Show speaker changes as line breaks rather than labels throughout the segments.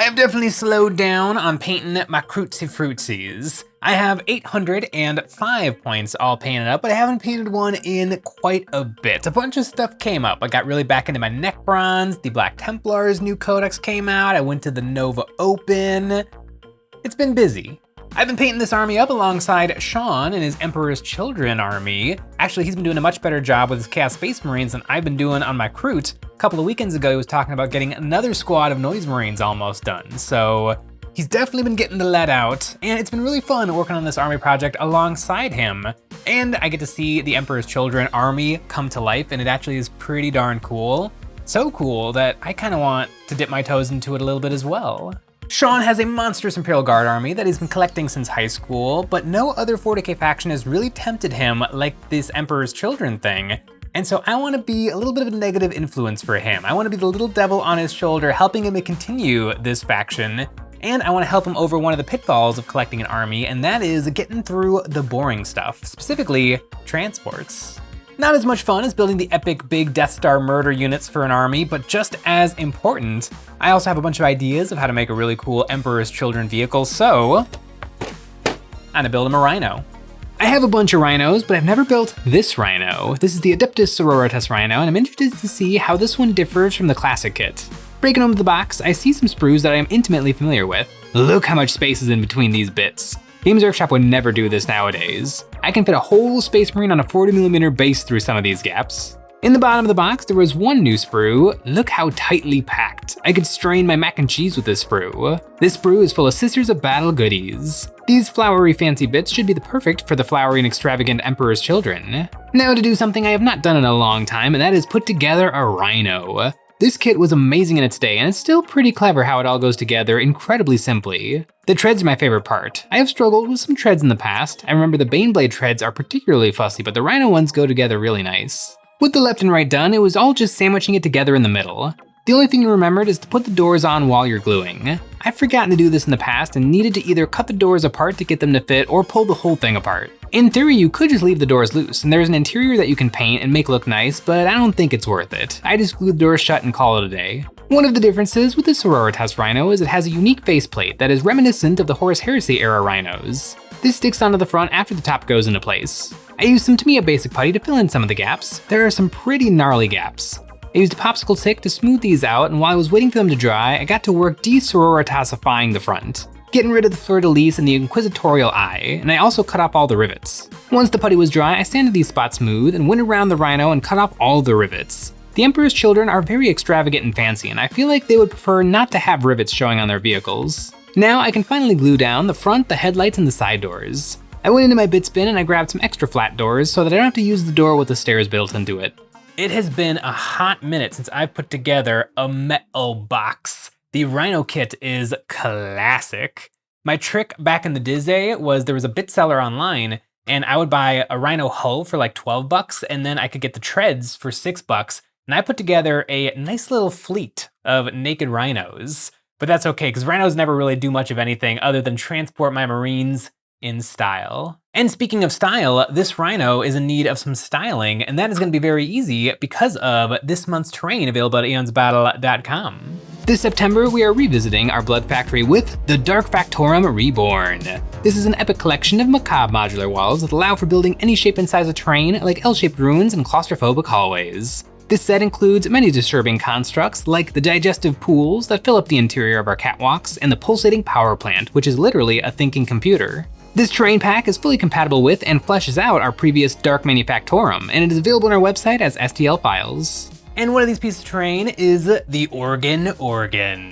I have definitely slowed down on painting my Crootsy Fruitsies. I have 805 points all painted up, but I haven't painted one in quite a bit. A bunch of stuff came up. I got really back into my neck bronze, the Black Templar's new codex came out, I went to the Nova Open. It's been busy. I've been painting this army up alongside Sean and his Emperor's Children army. Actually, he's been doing a much better job with his Chaos Space Marines than I've been doing on my Kroot. A couple of weekends ago, he was talking about getting another squad of Noise Marines almost done. So he's definitely been getting the lead out, and it's been really fun working on this army project alongside him. And I get to see the Emperor's Children army come to life, and it actually is pretty darn cool. So cool that I kind of want to dip my toes into it a little bit as well. Sean has a monstrous Imperial Guard army that he's been collecting since high school, but no other 40k faction has really tempted him like this Emperor's Children thing. And so I want to be a little bit of a negative influence for him. I want to be the little devil on his shoulder, helping him to continue this faction. And I want to help him over one of the pitfalls of collecting an army, and that is getting through the boring stuff, specifically transports. Not as much fun as building the epic big Death Star murder units for an army, but just as important. I also have a bunch of ideas of how to make a really cool Emperor's Children vehicle, so I'm gonna build him a Rhino. I have a bunch of Rhinos, but I've never built this Rhino. This is the Adeptus Sororitas Rhino, and I'm interested to see how this one differs from the classic kit. Breaking open the box, I see some sprues that I am intimately familiar with. Look how much space is in between these bits. Games Workshop would never do this nowadays. I can fit a whole Space Marine on a 40mm base through some of these gaps. In the bottom of the box, there was one new sprue. Look how tightly packed. I could strain my mac and cheese with this sprue. This sprue is full of Sisters of Battle goodies. These flowery fancy bits should be the perfect for the flowery and extravagant Emperor's Children. Now to do something I have not done in a long time, and that is put together a Rhino. This kit was amazing in its day, and it's still pretty clever how it all goes together incredibly simply. The treads are my favorite part. I have struggled with some treads in the past. I remember the Baneblade treads are particularly fussy, but the Rhino ones go together really nice. With the left and right done, it was all just sandwiching it together in the middle. The only thing you remembered is to put the doors on while you're gluing. I've forgotten to do this in the past and needed to either cut the doors apart to get them to fit or pull the whole thing apart. In theory, you could just leave the doors loose, and there's an interior that you can paint and make look nice, but I don't think it's worth it. I just glue the doors shut and call it a day. One of the differences with the Sororitas Rhino is it has a unique faceplate that is reminiscent of the Horus Heresy era Rhinos. This sticks onto the front after the top goes into place. I used some Tamiya basic putty to fill in some of the gaps. There are some pretty gnarly gaps. I used a popsicle stick to smooth these out, and while I was waiting for them to dry, I got to work de-Sororitasifying the front, getting rid of the fleur-de-lis and the inquisitorial eye, and I also cut off all the rivets. Once the putty was dry, I sanded these spots smooth and went around the Rhino and cut off all the rivets. The Emperor's Children are very extravagant and fancy, and I feel like they would prefer not to have rivets showing on their vehicles. Now I can finally glue down the front, the headlights, and the side doors. I went into my bit bin and I grabbed some extra flat doors so that I don't have to use the door with the stairs built into it. It has been a hot minute since I've put together a metal box. The Rhino kit is classic. My trick back in the day was there was a bit seller online, and I would buy a Rhino hull for like 12 bucks, and then I could get the treads for 6 bucks, and I put together a nice little fleet of naked rhinos. But that's okay, because rhinos never really do much of anything other than transport my Marines in style. And speaking of style, this Rhino is in need of some styling, and that is going to be very easy because of this month's terrain available at EonsOfBattle.com. This September, we are revisiting our Blood Factory with the Dark Factorum Reborn. This is an epic collection of macabre modular walls that allow for building any shape and size of terrain, like L-shaped ruins and claustrophobic hallways. This set includes many disturbing constructs, like the digestive pools that fill up the interior of our catwalks, and the pulsating power plant, which is literally a thinking computer. This terrain pack is fully compatible with and fleshes out our previous Dark Manufactorum, and it is available on our website as STL files. And one of these pieces of terrain is the organ.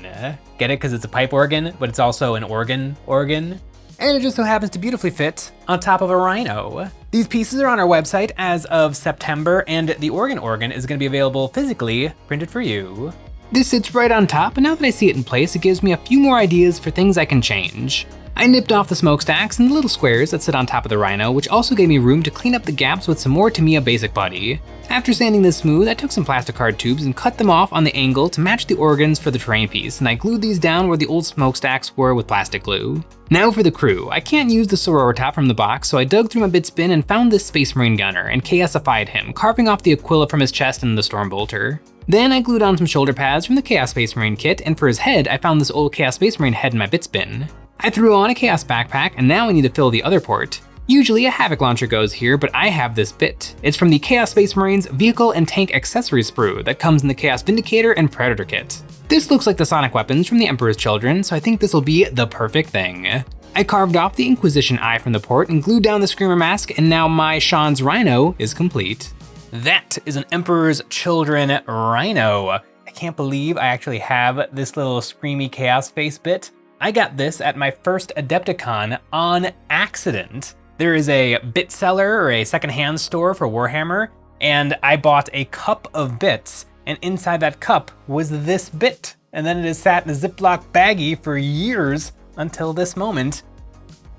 Get it? Because it's a pipe organ, but it's also an organ. And it just so happens to beautifully fit on top of a Rhino. These pieces are on our website as of September, and the organ is going to be available physically printed for you. This sits right on top, and now that I see it in place, it gives me a few more ideas for things I can change. I nipped off the smokestacks and the little squares that sit on top of the Rhino, which also gave me room to clean up the gaps with some more Tamiya basic putty. After sanding this smooth, I took some plastic card tubes and cut them off on the angle to match the organs for the terrain piece, and I glued these down where the old smokestacks were with plastic glue. Now for the crew. I can't use the Sororitas from the box, so I dug through my bit bin and found this Space Marine gunner and KSified him, carving off the Aquila from his chest and the Stormbolter. Then I glued on some shoulder pads from the Chaos Space Marine kit, and for his head, I found this old Chaos Space Marine head in my bits bin. I threw on a Chaos backpack, and now I need to fill the other port. Usually a Havoc launcher goes here, but I have this bit. It's from the Chaos Space Marine's Vehicle and Tank Accessory Sprue that comes in the Chaos Vindicator and Predator kit. This looks like the sonic weapons from the Emperor's Children, so I think this will be the perfect thing. I carved off the Inquisition eye from the port and glued down the Screamer mask, and now my Sean's Rhino is complete. That is an Emperor's Children Rhino. I can't believe I actually have this little screamy chaos face bit. I got this at my first Adepticon on accident. There is a bit seller or a secondhand store for Warhammer, and I bought a cup of bits, and inside that cup was this bit. And then it has sat in a Ziploc baggie for years until this moment,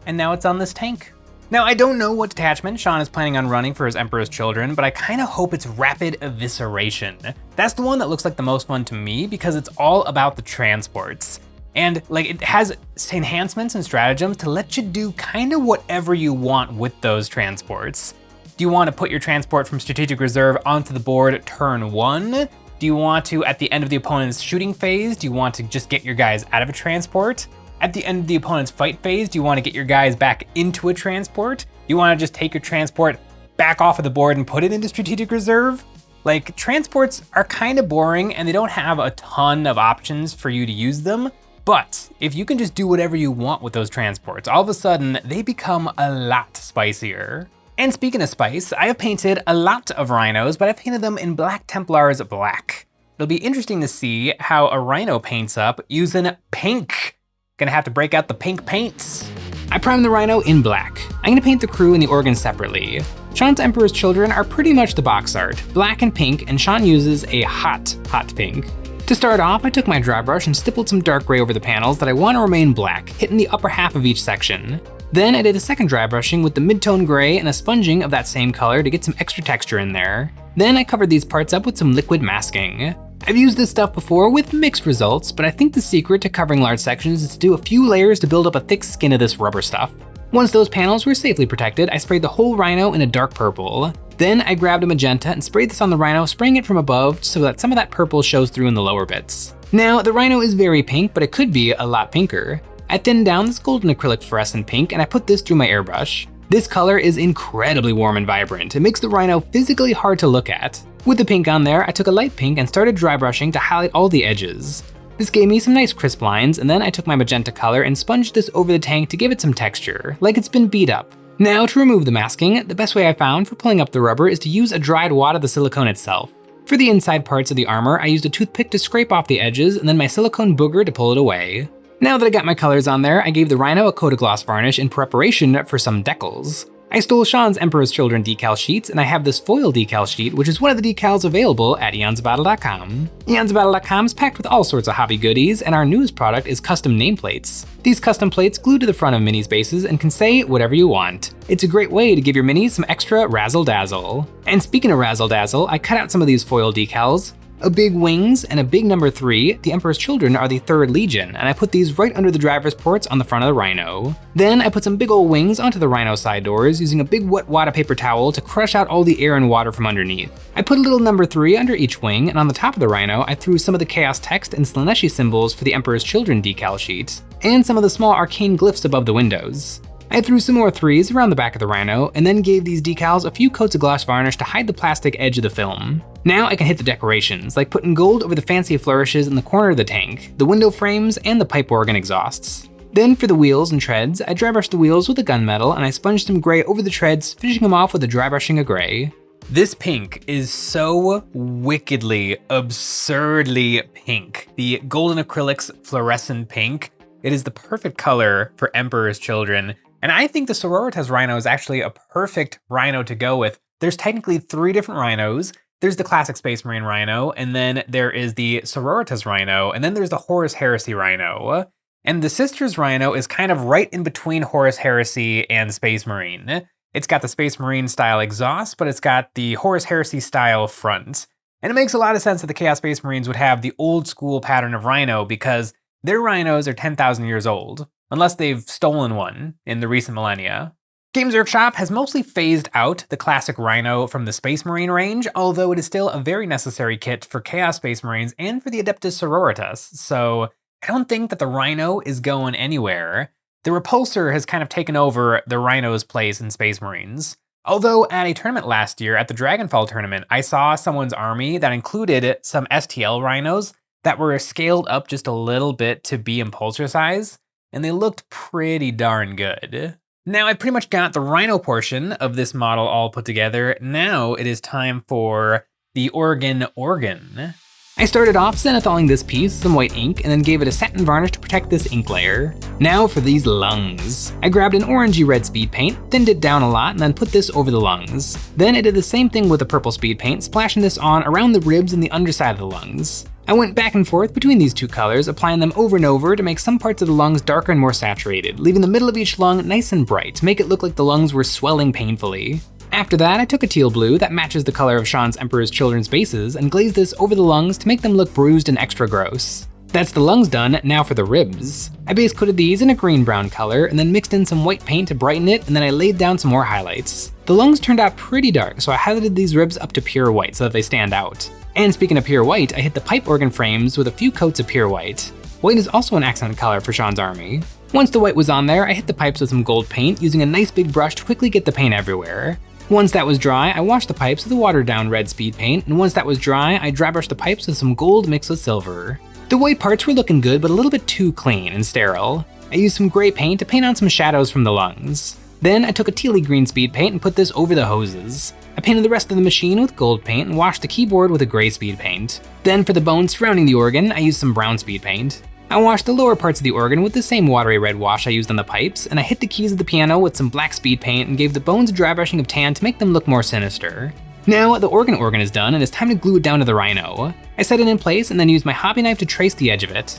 and now it's on this tank. Now, I don't know what detachment Sean is planning on running for his Emperor's Children, but I kind of hope it's Rapid Evisceration. That's the one that looks like the most fun to me because it's all about the transports. And it has enhancements and stratagems to let you do kind of whatever you want with those transports. Do you want to put your transport from Strategic Reserve onto the board turn 1? Do you want to, at the end of the opponent's shooting phase, do you want to just get your guys out of a transport? At the end of the opponent's fight phase, do you want to get your guys back into a transport? Do you want to just take your transport back off of the board and put it into Strategic Reserve? Transports are kind of boring and they don't have a ton of options for you to use them. But if you can just do whatever you want with those transports, all of a sudden they become a lot spicier. And speaking of spice, I have painted a lot of rhinos, but I've painted them in Black Templar's black. It'll be interesting to see how a rhino paints up using pink. Gonna have to break out the pink paints. I primed the rhino in black. I'm gonna paint the crew and the organs separately. Sean's Emperor's Children are pretty much the box art, black and pink, and Sean uses a hot pink. To start off, I took my dry brush and stippled some dark gray over the panels that I want to remain black, hitting the upper half of each section. Then I did a second dry brushing with the mid-tone gray and a sponging of that same color to get some extra texture in there. Then I covered these parts up with some liquid masking. I've used this stuff before with mixed results, but I think the secret to covering large sections is to do a few layers to build up a thick skin of this rubber stuff. Once those panels were safely protected, I sprayed the whole rhino in a dark purple. Then I grabbed a magenta and sprayed this on the rhino, spraying it from above so that some of that purple shows through in the lower bits. Now, the rhino is very pink, but it could be a lot pinker. I thinned down this golden acrylic fluorescent pink and I put this through my airbrush. This color is incredibly warm and vibrant. It makes the rhino physically hard to look at. With the pink on there, I took a light pink and started dry brushing to highlight all the edges. This gave me some nice crisp lines, and then I took my magenta color and sponged this over the tank to give it some texture, like it's been beat up. Now to remove the masking, the best way I found for pulling up the rubber is to use a dried wad of the silicone itself. For the inside parts of the armor, I used a toothpick to scrape off the edges and then my silicone booger to pull it away. Now that I got my colors on there, I gave the rhino a coat of gloss varnish in preparation for some decals. I stole Sean's Emperor's Children decal sheets, and I have this foil decal sheet, which is one of the decals available at EonsOfBattle.com. EonsOfBattle.com is packed with all sorts of hobby goodies, and our newest product is custom nameplates. These custom plates glue to the front of minis bases and can say whatever you want. It's a great way to give your minis some extra razzle-dazzle. And speaking of razzle-dazzle, I cut out some of these foil decals. A big wings and a big number 3, the Emperor's Children are the 3rd Legion, and I put these right under the driver's ports on the front of the rhino. Then I put some big old wings onto the rhino side doors using a big wet wad of paper towel to crush out all the air and water from underneath. I put a little number 3 under each wing, and on the top of the rhino, I threw some of the Chaos text and Slaneshi symbols for the Emperor's Children decal sheet, and some of the small arcane glyphs above the windows. I threw some more 3s around the back of the rhino, and then gave these decals a few coats of gloss varnish to hide the plastic edge of the film. Now I can hit the decorations, like putting gold over the fancy flourishes in the corner of the tank, the window frames, and the pipe organ exhausts. Then for the wheels and treads, I dry brushed the wheels with a gunmetal and I sponged some gray over the treads, finishing them off with a dry brushing of gray. This pink is so wickedly, absurdly pink. The golden acrylics fluorescent pink. It is the perfect color for Emperor's Children. And I think the Sororitas Rhino is actually a perfect rhino to go with. There's technically 3 different rhinos. There's the classic Space Marine Rhino, and then there is the Sororitas Rhino, and then there's the Horus Heresy Rhino. And the Sisters Rhino is kind of right in between Horus Heresy and Space Marine. It's got the Space Marine style exhaust, but it's got the Horus Heresy style front. And it makes a lot of sense that the Chaos Space Marines would have the old school pattern of rhino because their rhinos are 10,000 years old, unless they've stolen one in the recent millennia. Games Workshop has mostly phased out the classic Rhino from the Space Marine range, although it is still a very necessary kit for Chaos Space Marines and for the Adeptus Sororitas, so I don't think that the Rhino is going anywhere. The Repulsor has kind of taken over the Rhino's place in Space Marines. Although at a tournament last year, at the Dragonfall tournament, I saw someone's army that included some STL Rhinos that were scaled up just a little bit to be Impulsor size, and they looked pretty darn good. Now I pretty much got the Rhino portion of this model all put together. Now it is time for the organ. I started off zenithaling this piece with some white ink and then gave it a satin varnish to protect this ink layer. Now for these lungs. I grabbed an orangey red speed paint, thinned it down a lot, and then put this over the lungs. Then I did the same thing with the purple speed paint, splashing this on around the ribs and the underside of the lungs. I went back and forth between these two colors, applying them over and over to make some parts of the lungs darker and more saturated, leaving the middle of each lung nice and bright to make it look like the lungs were swelling painfully. After that, I took a teal blue that matches the color of Sean's Emperor's Children's bases and glazed this over the lungs to make them look bruised and extra gross. That's the lungs done, now for the ribs. I base coated these in a green-brown color and then mixed in some white paint to brighten it, and then I laid down some more highlights. The lungs turned out pretty dark, so I highlighted these ribs up to pure white so that they stand out. And speaking of pure white, I hit the pipe organ frames with a few coats of pure white. White is also an accent color for Sean's army. Once the white was on there, I hit the pipes with some gold paint using a nice big brush to quickly get the paint everywhere. Once that was dry, I washed the pipes with a watered down red speed paint, and once that was dry, I dry brushed the pipes with some gold mixed with silver. The white parts were looking good, but a little bit too clean and sterile. I used some gray paint to paint on some shadows from the lungs. Then I took a tealy green speed paint and put this over the hoses. I painted the rest of the machine with gold paint and washed the keyboard with a gray speed paint. Then for the bones surrounding the organ, I used some brown speed paint. I washed the lower parts of the organ with the same watery red wash I used on the pipes, and I hit the keys of the piano with some black speed paint and gave the bones a dry brushing of tan to make them look more sinister. Now the organ is done and it's time to glue it down to the Rhino. I set it in place and then used my hobby knife to trace the edge of it.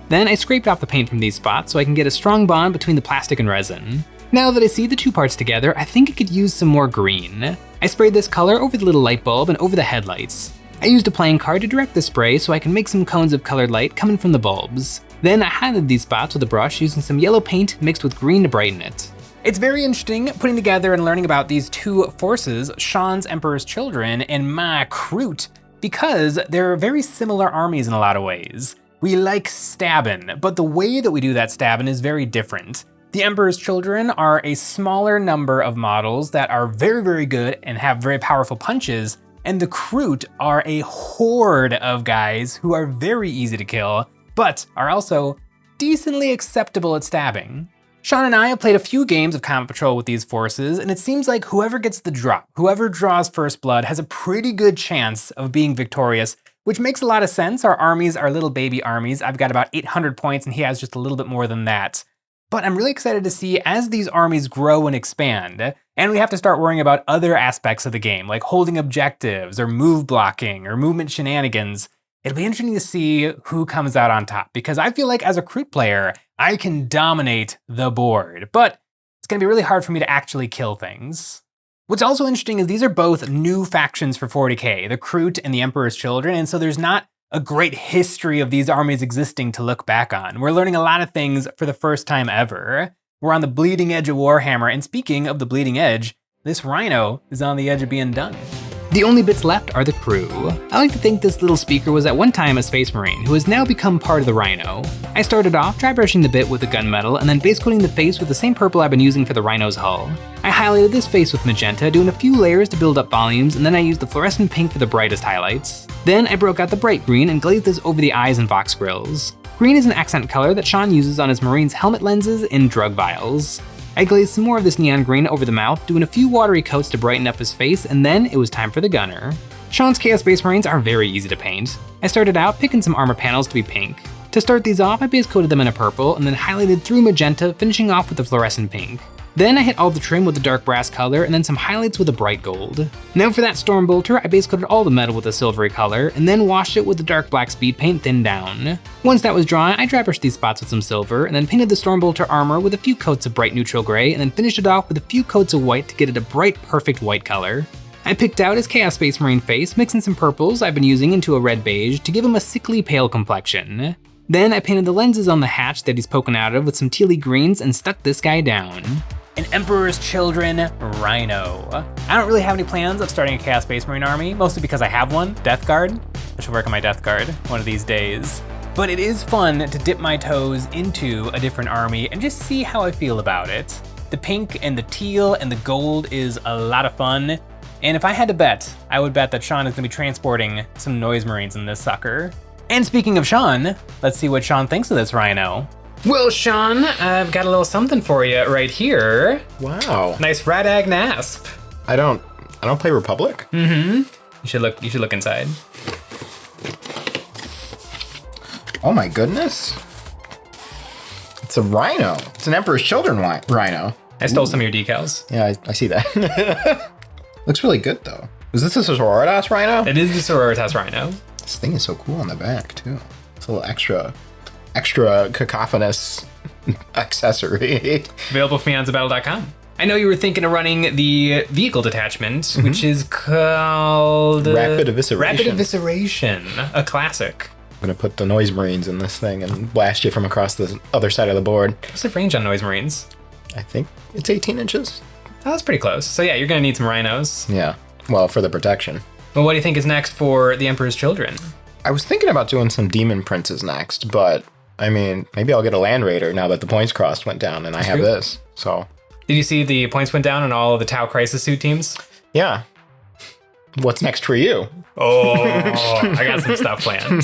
Then I scraped off the paint from these spots so I can get a strong bond between the plastic and resin. Now that I see the two parts together, I think I could use some more green. I sprayed this color over the little light bulb and over the headlights. I used a playing card to direct the spray so I can make some cones of colored light coming from the bulbs. Then I highlighted these spots with a brush using some yellow paint mixed with green to brighten it. It's very interesting putting together and learning about these two forces, Sean's Emperor's Children and my Kroot, because they're very similar armies in a lot of ways. We like stabbing, but the way that we do that stabbing is very different. The Emperor's Children are a smaller number of models that are very, very good and have very powerful punches, and the Kroot are a horde of guys who are very easy to kill, but are also decently acceptable at stabbing. Sean and I have played a few games of Combat Patrol with these forces, and it seems like whoever gets the drop, whoever draws first blood, has a pretty good chance of being victorious, which makes a lot of sense. Our armies are little baby armies. I've got about 800 points and he has just a little bit more than that. But I'm really excited to see as these armies grow and expand, and we have to start worrying about other aspects of the game, like holding objectives or move blocking or movement shenanigans. It'll be interesting to see who comes out on top, because I feel like as a Kroot player, I can dominate the board, but it's gonna be really hard for me to actually kill things. What's also interesting is these are both new factions for 40k, the Kroot and the Emperor's Children, and so there's not a great history of these armies existing to look back on. We're learning a lot of things for the first time ever. We're on the bleeding edge of Warhammer, and speaking of the bleeding edge, this Rhino is on the edge of being done. The only bits left are the crew. I like to think this little speaker was at one time a Space Marine who has now become part of the Rhino. I started off dry brushing the bit with the gunmetal and then base coating the face with the same purple I've been using for the Rhino's hull. I highlighted this face with magenta, doing a few layers to build up volumes, and then I used the fluorescent pink for the brightest highlights. Then I broke out the bright green and glazed this over the eyes and box grills. Green is an accent color that Sean uses on his Marine's helmet lenses and drug vials. I glazed some more of this neon green over the mouth, doing a few watery coats to brighten up his face, and then it was time for the gunner. Sean's Chaos Space Marines are very easy to paint. I started out picking some armor panels to be pink. To start these off, I base coated them in a purple, and then highlighted through magenta, finishing off with the fluorescent pink. Then I hit all the trim with a dark brass color, and then some highlights with a bright gold. Now for that Storm Bolter, I base coated all the metal with a silvery color, and then washed it with the dark black speed paint thinned down. Once that was dry, I dry brushed these spots with some silver, and then painted the Storm Bolter armor with a few coats of bright neutral gray, and then finished it off with a few coats of white to get it a bright, perfect white color. I picked out his Chaos Space Marine face, mixing some purples I've been using into a red beige to give him a sickly pale complexion. Then I painted the lenses on the hatch that he's poking out of with some tealy greens and stuck this guy down. an Emperor's Children Rhino. I don't really have any plans of starting a Chaos Space Marine army, mostly because I have one, Death Guard. I should work on my Death Guard one of these days. But it is fun to dip my toes into a different army and just see how I feel about it. The pink and the teal and the gold is a lot of fun. And if I had to bet, I would bet that Sean is gonna be transporting some Noise Marines in this sucker. And speaking of Sean, let's see what Sean thinks of this Rhino. Well, Sean, I've got a little something for you right here.
Wow.
Nice Radag Nasp.
I don't play Republic.
Mm-hmm. You should look inside.
Oh my goodness. It's a Rhino. It's an Emperor's Children Rhino.
I stole some of your decals.
Yeah, I see that. Looks really good though. Is this a Sororitas Rhino?
It is the Sororitas Rhino.
This thing is so cool on the back too. It's a little extra cacophonous accessory.
Available from EonsOfBattle.com. I know you were thinking of running the vehicle detachment, which is called...
Rapid Evisceration.
Rapid Evisceration, a classic.
I'm gonna put the Noise Marines in this thing and blast you from across the other side of the board.
What's the range on Noise Marines?
I think it's 18 inches.
Oh, that's pretty close. So yeah, you're gonna need some rhinos.
Yeah, well, for the protection.
Well, what do you think is next for the Emperor's Children?
I was thinking about doing some Demon Princes next, but I mean, maybe I'll get a Land Raider now that the points crossed went down and I have this, so.
Did you see the points went down on all of the Tau Crisis Suit teams?
Yeah. What's next for you?
Oh, I got some stuff planned.